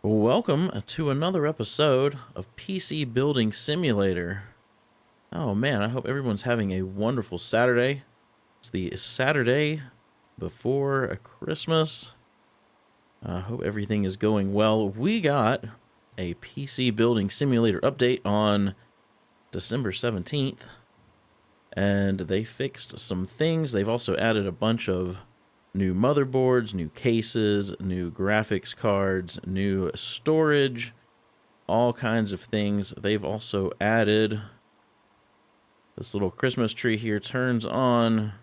Welcome to another episode of PC Building Simulator. Oh man, I hope everyone's having a wonderful Saturday. It's the Saturday before Christmas. I hope everything is going well. We got a PC Building Simulator update on December 17th, and they fixed some things. They've also added a bunch of new motherboards, new cases, new graphics cards, new storage, all kinds of things. They've also added this little Christmas tree here, turns on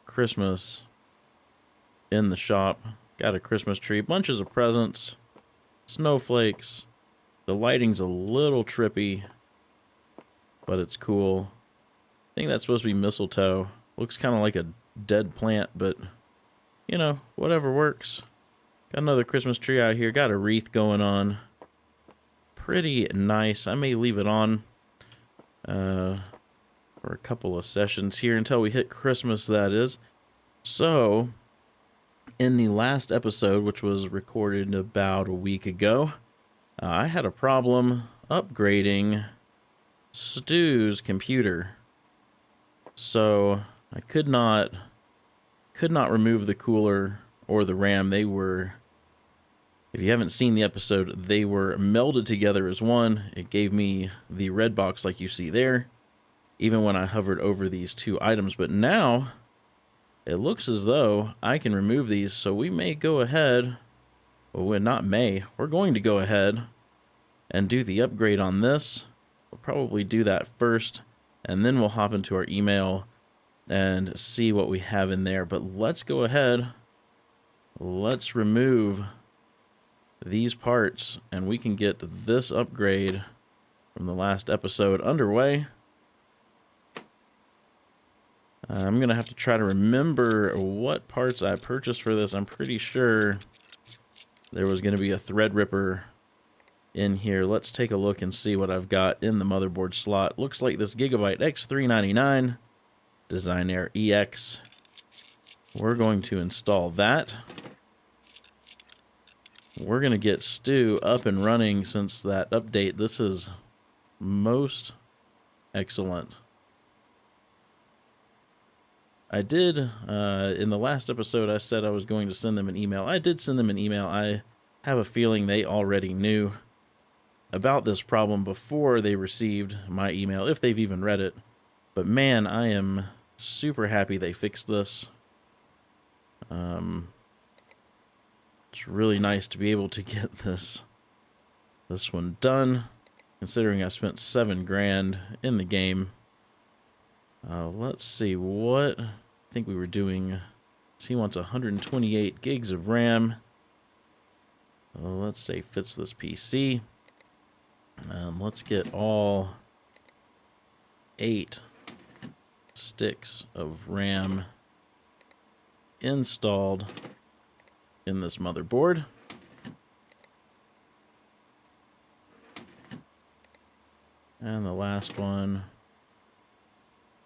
Christmas in the shop. Got a Christmas tree, bunches of presents, snowflakes. The lighting's a little trippy, but it's cool. I think that's supposed to be mistletoe. Looks kind of like a dead plant, but you know, whatever works. Got another Christmas tree out here. Got a wreath going on. Pretty nice. I may leave it on for a couple of sessions here until we hit Christmas, that is. So, in the last episode, which was recorded about a week ago, I had a problem upgrading Stu's computer. So I could not remove the cooler or the RAM. They were, if you haven't seen the episode, they were melded together as one. It gave me the red box like you see there, even when I hovered over these two items. But now it looks as though I can remove these. So we may go ahead, well, not may, we're going to go ahead and do the upgrade on this. We'll probably do that first, and then we'll hop into our email and see what we have in there. But let's go ahead. Let's remove these parts, and we can get this upgrade from the last episode underway. I'm going to have to try to remember what parts I purchased for this. I'm pretty sure there was going to be a Threadripper in here. Let's take a look and see what I've got in the motherboard slot. Looks like this Gigabyte X399 Designair EX. We're going to install that. We're going to get Stu up and running since that update. This is most excellent. I did, in the last episode, I said I was going to send them an email. I did send them an email. I have a feeling they already knew about this problem before they received my email, if they've even read it. But man, I am super happy they fixed this. It's really nice to be able to get this one done, considering I spent $7 grand in the game. Let's see what I think we were doing. So he wants 128 gigs of RAM. Let's say fits this PC. Let's get all 8 sticks of RAM installed in this motherboard. And the last one.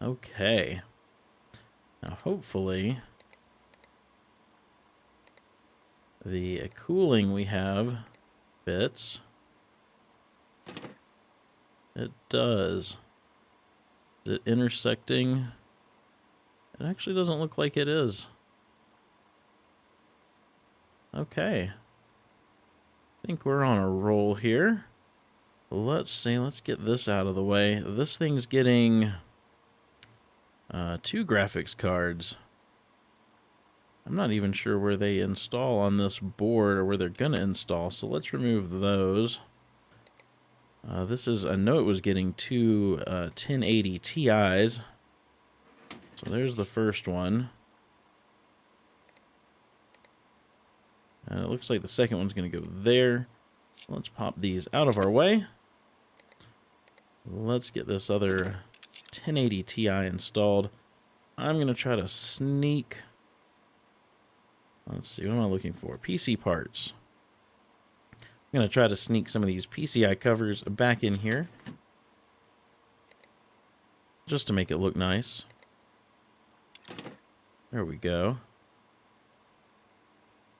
Okay. Now hopefully the cooling we have fits. It does. Is it intersecting? It actually doesn't look like it is. Okay. I think we're on a roll here. Let's see, let's get this out of the way. This thing's getting 2 graphics cards. I'm not even sure where they install on this board or where they're gonna install, so let's remove those. This is, I know it was getting 2 1080 Ti's. So there's the first one. And it looks like the second one's going to go there. Let's pop these out of our way. Let's get this other 1080 Ti installed. I'm going to try to sneak... Let's see, what am I looking for? PC parts. I'm going to try to sneak some of these PCI covers back in here, just to make it look nice. There we go.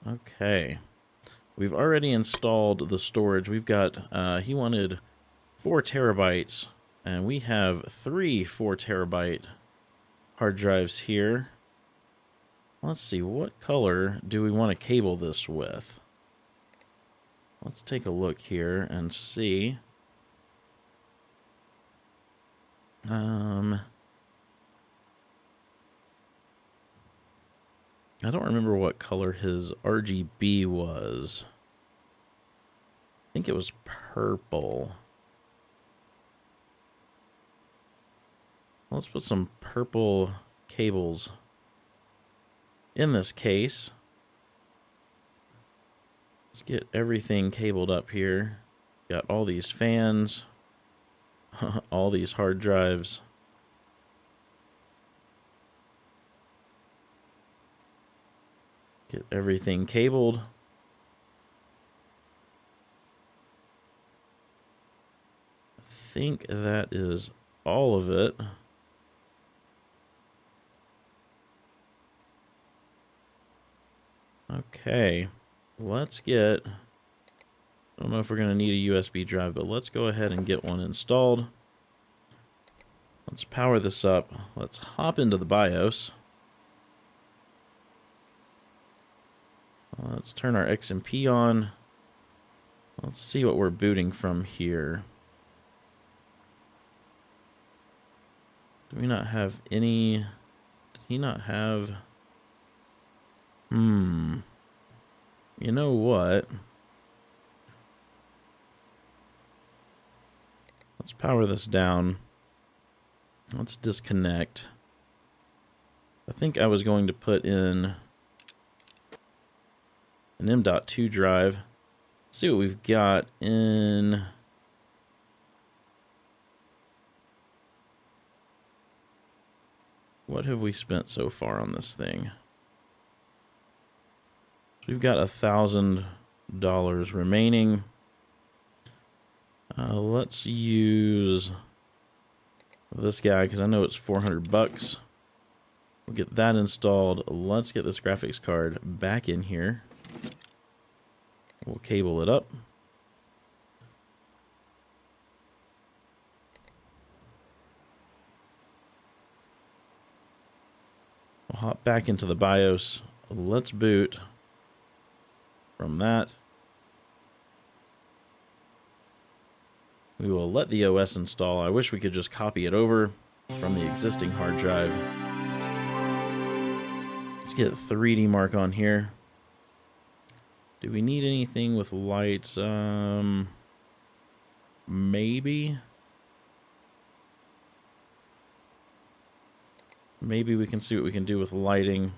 Okay. We've already installed the storage. We've got, he wanted 4 terabytes, and we have 3 4 terabyte hard drives here. Let's see, what color do we want to cable this with? Let's take a look here and see. I don't remember what color his RGB was. I think it was purple. Let's put some purple cables in this case. Let's get everything cabled up here. Got all these fans, all these hard drives. Get everything cabled. I think that is all of it. Okay, let's get, I don't know if we're going to need a USB drive, but let's go ahead and get one installed. Let's power this up. Let's hop into the BIOS. Let's turn our XMP on. Let's see what we're booting from here. Do we not have any? Did he not have? You know what? Let's power this down. Let's disconnect. I think I was going to put in an M.2 drive. See what we've got in. What have we spent so far on this thing? We've got $1,000 remaining. Let's use this guy because I know it's 400 bucks. We'll get that installed. Let's get this graphics card back in here. We'll cable it up. We'll hop back into the BIOS. Let's boot from that. We will let the OS install. I wish we could just copy it over from the existing hard drive. Let's get 3D Mark on here. Do we need anything with lights? Maybe. Maybe we can see what we can do with lighting.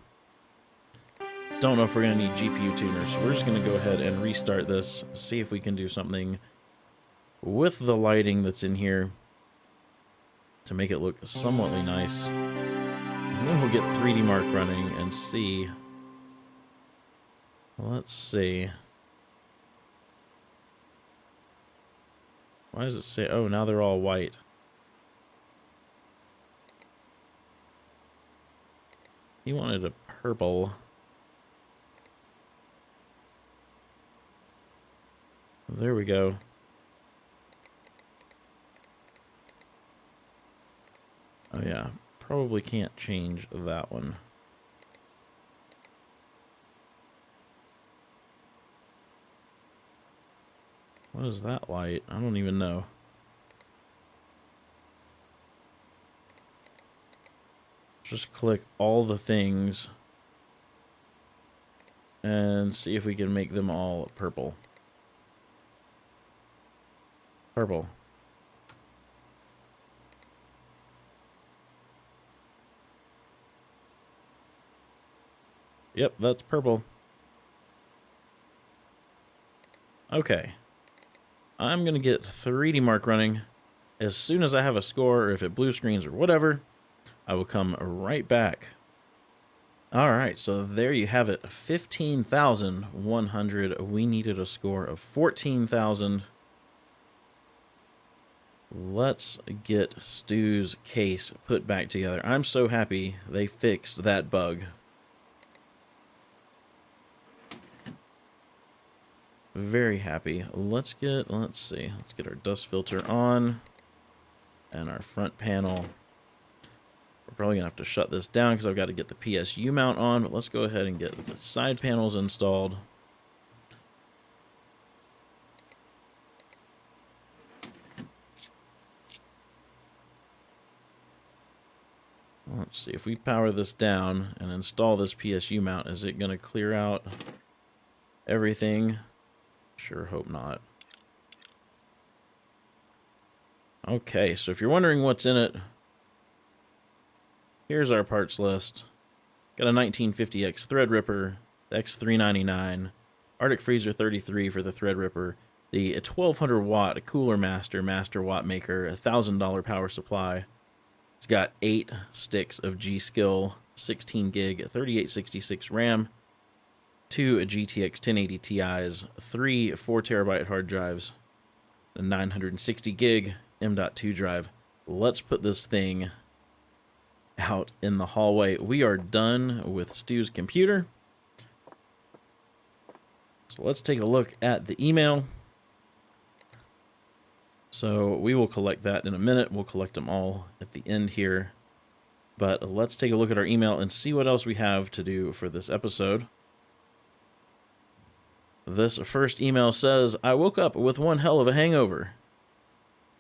Don't know if we're going to need GPU tuners. So we're just going to go ahead and restart this. See if we can do something with the lighting that's in here to make it look somewhatly nice. And then we'll get 3D Mark running and see. Let's see. Why does it say, oh, now they're all white. He wanted a purple. There we go. Oh yeah, probably can't change that one. What is that light? I don't even know. Just click all the things and see if we can make them all purple. Purple. Yep, that's purple. Okay. I'm going to get 3D Mark running. As soon as I have a score, or if it blue screens or whatever, I will come right back. Alright, so there you have it. 15,100. We needed a score of 14,000. Let's get Stu's case put back together. I'm so happy they fixed that bug. very happy. Let's see. Let's get our dust filter on and our front panel. We're probably gonna have to shut this down because I've got to get the PSU mount on, but let's go ahead and get the side panels installed. Let's see, if we power this down and install this PSU mount, is it going to clear out everything? Sure hope not. Okay, so if you're wondering what's in it, here's our parts list. Got a 1950X Threadripper, X399, Arctic Freezer 33 for the Threadripper, the 1200 watt Cooler Master Watt Maker, $1,000 power supply. It's got 8 sticks of G-Skill, 16 gig, 3866 RAM, 2 GTX 1080 Ti's, 3 4TB hard drives, a 960 gig M.2 drive. Let's put this thing out in the hallway. We are done with Stu's computer. So let's take a look at the email. So we will collect that in a minute. We'll collect them all at the end here. But let's take a look at our email and see what else we have to do for this episode. This first email says, I woke up with one hell of a hangover.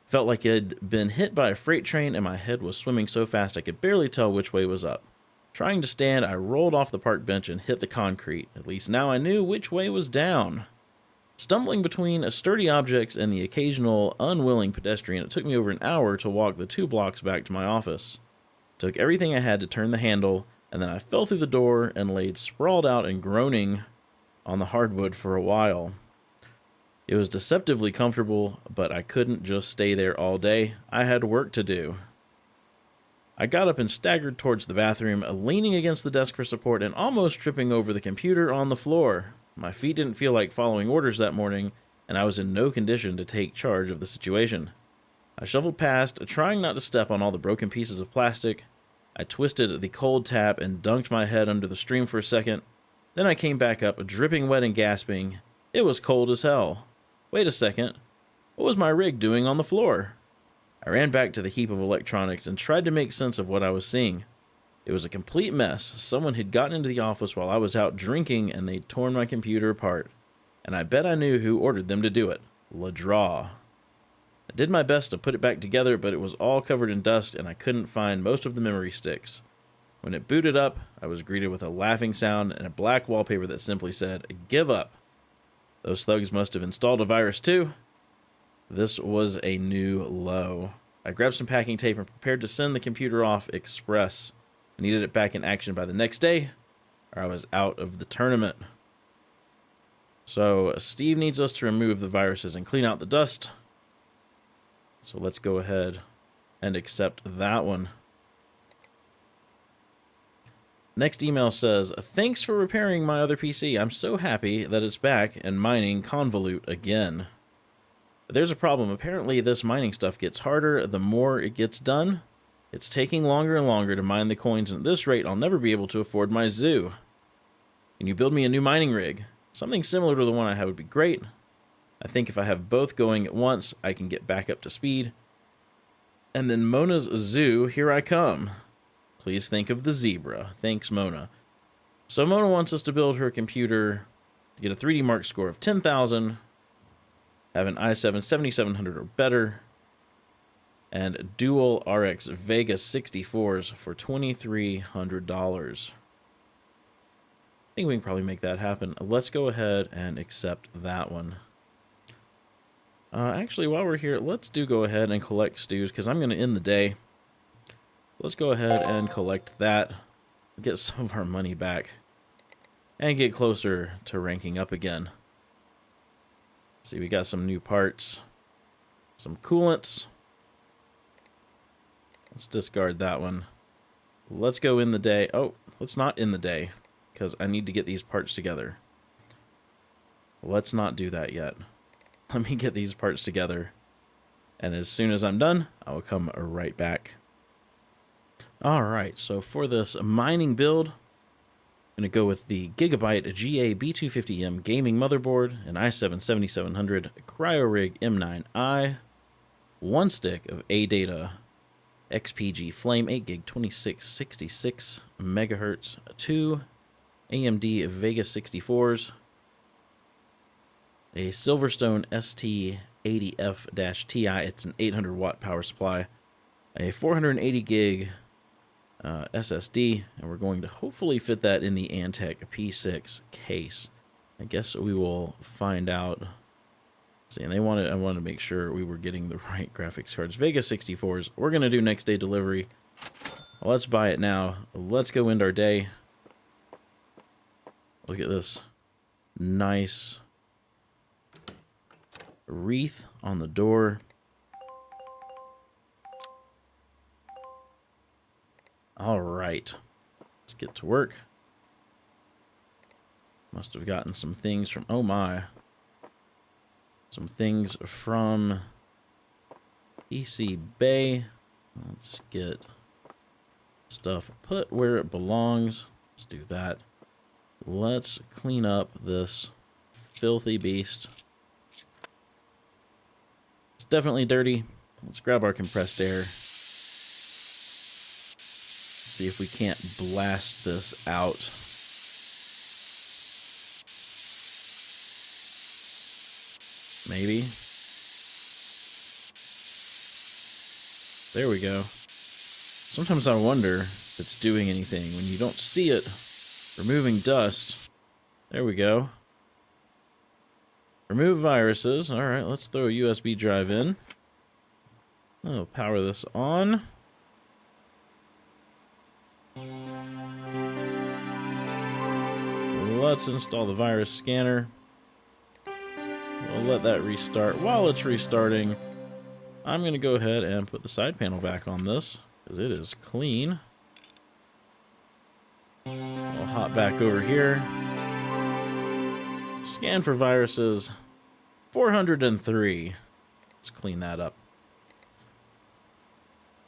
Felt like I'd been hit by a freight train and my head was swimming so fast I could barely tell which way was up. Trying to stand, I rolled off the park bench and hit the concrete. At least now I knew which way was down. Stumbling between sturdy objects and the occasional unwilling pedestrian, it took me over an hour to walk the 2 blocks back to my office. Took everything I had to turn the handle, and then I fell through the door and laid sprawled out and groaning on the hardwood for a while. It was deceptively comfortable, but I couldn't just stay there all day. I had work to do. I got up and staggered towards the bathroom, leaning against the desk for support and almost tripping over the computer on the floor. My feet didn't feel like following orders that morning, and I was in no condition to take charge of the situation. I shuffled past, trying not to step on all the broken pieces of plastic. I twisted the cold tap and dunked my head under the stream for a second. Then I came back up, dripping wet and gasping. It was cold as hell. Wait a second. What was my rig doing on the floor? I ran back to the heap of electronics and tried to make sense of what I was seeing. It was a complete mess. Someone had gotten into the office while I was out drinking and they'd torn my computer apart. And I bet I knew who ordered them to do it. LeDraw. I did my best to put it back together, but it was all covered in dust and I couldn't find most of the memory sticks. When it booted up, I was greeted with a laughing sound and a black wallpaper that simply said, "Give up." Those thugs must have installed a virus too. This was a new low. I grabbed some packing tape and prepared to send the computer off express. I needed it back in action by the next day, or I was out of the tournament. So Steve needs us to remove the viruses and clean out the dust. So let's go ahead and accept that one. Next email says, thanks for repairing my other PC. I'm so happy that it's back and mining convolute again. But there's a problem. Apparently this mining stuff gets harder the more it gets done. It's taking longer and longer to mine the coins, and at this rate, I'll never be able to afford my zoo. Can you build me a new mining rig? Something similar to the one I have would be great. I think if I have both going at once, I can get back up to speed. And then Mona's zoo, here I come. Please think of the zebra. Thanks, Mona. So Mona wants us to build her computer to get a 3D Mark score of 10,000, have an i7 7700 or better, and dual RX Vega 64s for $2,300. I think we can probably make that happen. Let's go ahead and accept that one. Actually, while we're here, let's go ahead and collect Stu's, because I'm going to end the day. Let's go ahead and collect that, get some of our money back, and get closer to ranking up again. See, we got some new parts, some coolants. Let's discard that one. Let's go in the day. Oh, let's not in the day, because I need to get these parts together. Let's not do that yet. Let me get these parts together, and as soon as I'm done, I will come right back. Alright, so for this mining build, I'm going to go with the Gigabyte GA B250M gaming motherboard, an i7-7700 CryoRig M9i, one stick of ADATA XPG Flame 8GB 2666 megahertz, two AMD Vega 64s, a Silverstone ST80F-Ti, it's an 800 watt power supply, a 480 gig SSD, and we're going to hopefully fit that in the Antec P6 case. I guess we will find out. See, and I wanted to make sure we were getting the right graphics cards. Vega 64s. We're gonna do next day delivery. Let's buy it now. Let's go end our day. Look at this nice wreath on the door. All right, let's get to work. Must have gotten some things from, oh my, some things from EC Bay. Let's get stuff put where it belongs. Let's do that. Let's clean up this filthy beast. It's definitely dirty. Let's grab our compressed air. See if we can't blast this out. Maybe. There we go. Sometimes I wonder if it's doing anything when you don't see it removing dust. There we go. Remove viruses. All right, let's throw a USB drive in. I'll power this on. Let's install the virus scanner. We'll let that restart. While it's restarting, I'm going to go ahead and put the side panel back on this, because it is clean. I'll hop back over here. Scan for viruses. 403. Let's clean that up.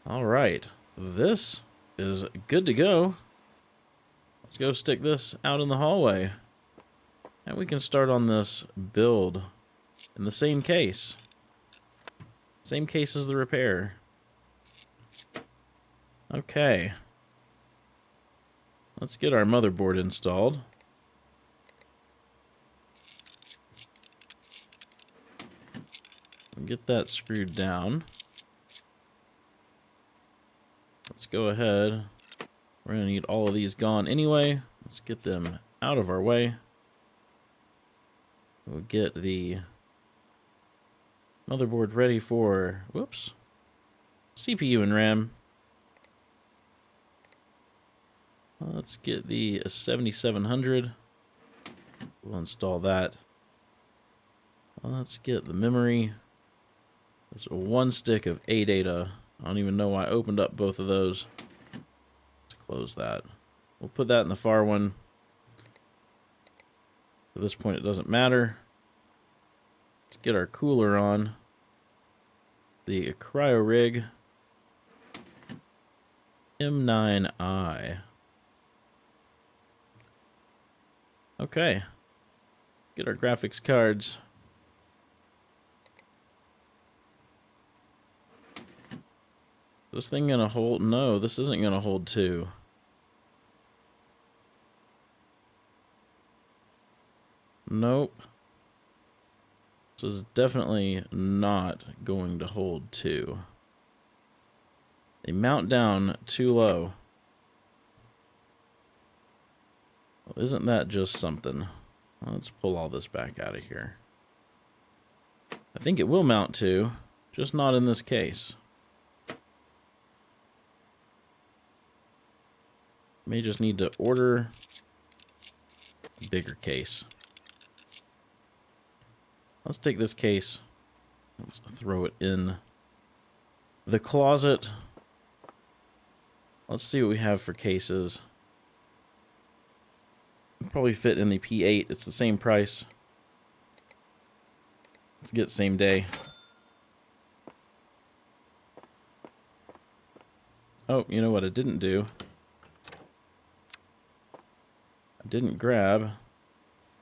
All right. This is good to go. Let's go stick this out in the hallway. And we can start on this build in the same case. Same case as the repair. Okay. Let's get our motherboard installed. Get that screwed down. Let's go ahead. We're going to need all of these gone anyway. Let's get them out of our way. We'll get the motherboard ready for, whoops, CPU and RAM. Let's get the 7700. We'll install that. Let's get the memory. There's one stick of ADATA. I don't even know why I opened up both of those. Close that. We'll put that in the far one. At this point, it doesn't matter. Let's get our cooler on. The CryoRig M9i. Okay. Get our graphics cards. Is this thing gonna hold? No, this isn't gonna hold two. Nope. This is definitely not going to hold two. They mount down too low. Well, isn't that just something? Let's pull all this back out of here. I think it will mount to, just not in this case. May just need to order a bigger case. Let's take this case. Let's throw it in the closet. Let's see what we have for cases. Probably fit in the P8. It's the same price. Let's get same day. Oh, you know what I didn't do? I didn't grab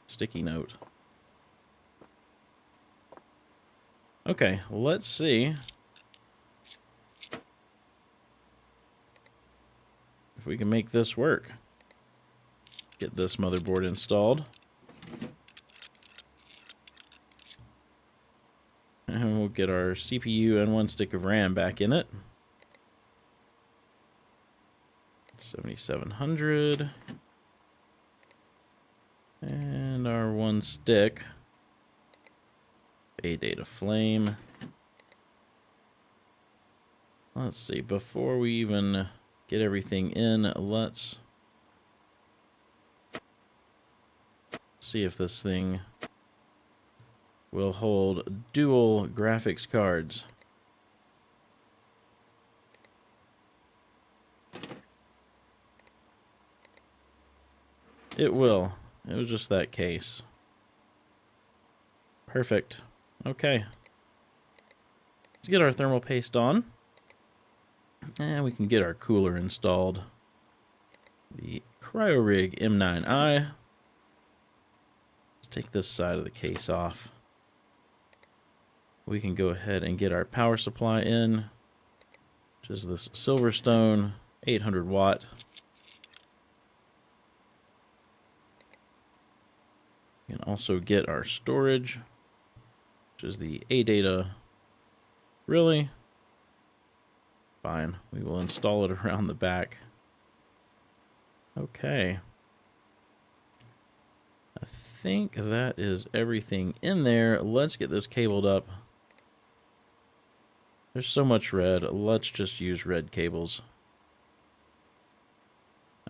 sticky note. Okay, let's see if we can make this work. Get this motherboard installed. And we'll get our CPU and 1 stick of RAM back in it. 7700. And our 1 stick. A-data flame. Let's see, before we even get everything in, let's see if this thing will hold dual graphics cards. It will. It was just that case. Perfect. Okay. Let's get our thermal paste on. And we can get our cooler installed. The CryoRig M9i. Let's take this side of the case off. We can go ahead and get our power supply in, which is this Silverstone 800 watt. We can also get our storage, which is the A-data. Really? Fine. We will install it around the back. Okay. I think that is everything in there. Let's get this cabled up. There's so much red. Let's just use red cables.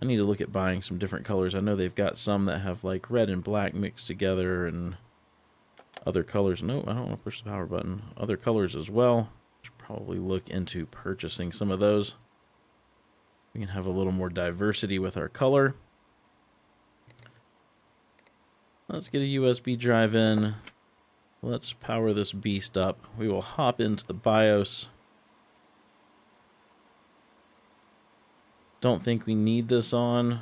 I need to look at buying some different colors. I know they've got some that have like red and black mixed together and other colors. No, I don't want to push the power button. Other colors as well. Should probably look into purchasing some of those. We can have a little more diversity with our color. Let's get a USB drive in. Let's power this beast up. We will hop into the BIOS. Don't think we need this on.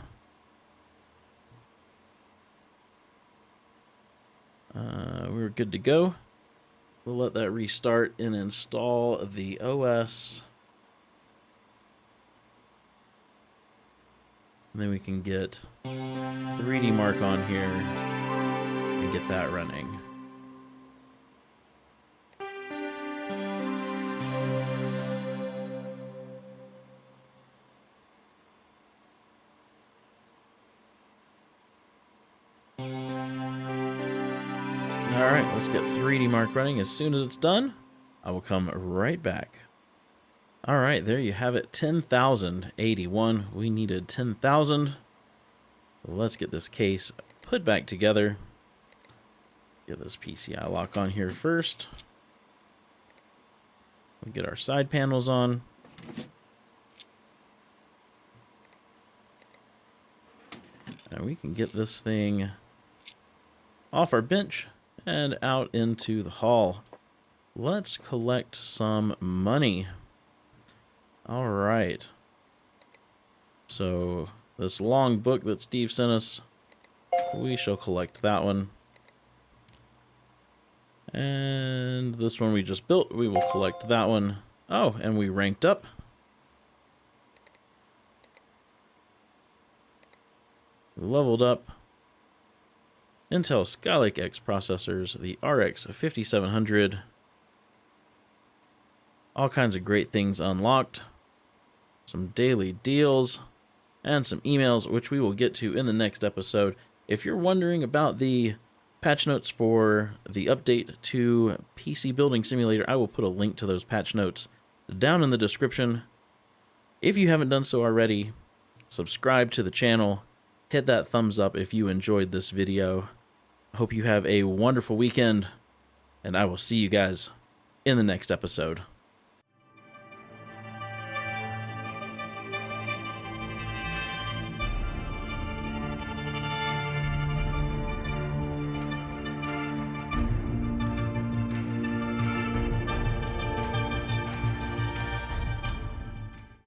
We're good to go. We'll let that restart and install the OS. And then we can get 3D Mark on here and get that running. Alright, let's get 3D Mark running. As soon as it's done, I will come right back. Alright, there you have it. 10,081. We needed 10,000. Let's get this case put back together. Get this PCI lock on here first. We'll get our side panels on. And we can get this thing off our bench and out into the hall. Let's collect some money. All right. So this long book that Steve sent us, we shall collect that one. And this one we just built, we will collect that one. Oh, and we ranked up. We leveled up. Intel Skylake X processors, the RX 5700. All kinds of great things unlocked. Some daily deals and some emails, which we will get to in the next episode. If you're wondering about the patch notes for the update to PC Building Simulator, I will put a link to those patch notes down in the description. If you haven't done so already, subscribe to the channel. Hit that thumbs up if you enjoyed this video. Hope you have a wonderful weekend, and I will see you guys in the next episode.